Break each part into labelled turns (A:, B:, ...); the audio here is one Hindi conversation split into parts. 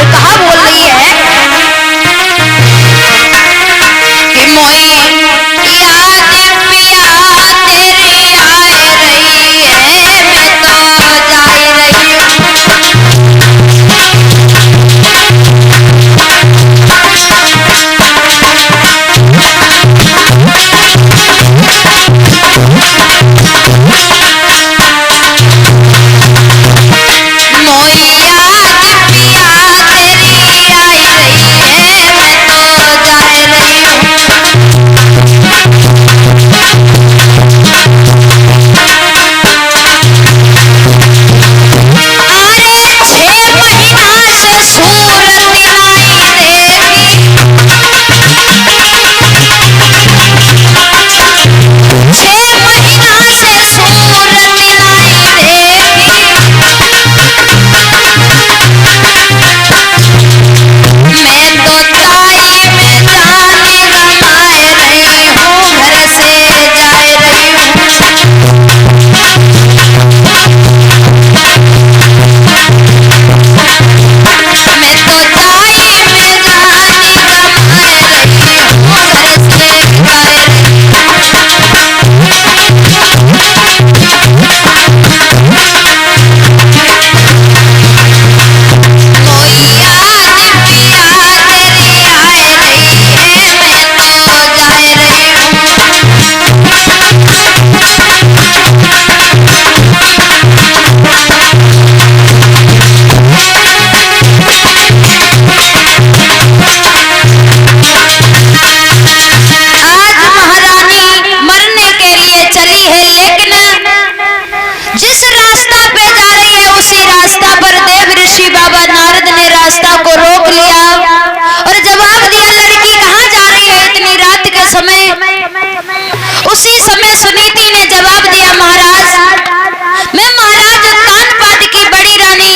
A: और कहा बोल रही है कि मोई याद पिया तेरी आए रही है, मैं तो जाई रही हूँ। उसी समय सुनीति ने जवाब दिया, महाराज मैं महाराज कानपाट की बड़ी रानी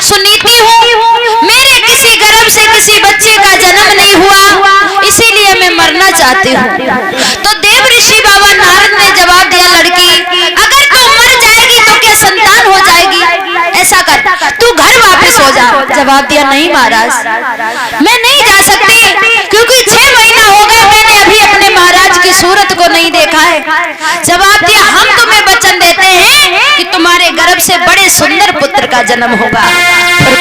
A: सुनीति हूँ। मेरे किसी गर्भ से किसी बच्चे का जन्म नहीं हुआ, इसीलिए मैं मरना चाहती हूँ। तो देव ऋषि बाबा नारद ने जवाब दिया, लड़की अगर तू मर जाएगी तो क्या संतान हो जाएगी? ऐसा कर, तू घर वापस हो जा। जवाब दिया, नहीं महाराज मैं नहीं जा सकती, क्योंकि 6 महीना हो गए मैंने अभी अपने महाराज की सूरत को नहीं देखा है। जवाब दिया, हम तुम्हें वचन देते हैं कि तुम्हारे गर्भ से बड़े सुंदर पुत्र का जन्म होगा। और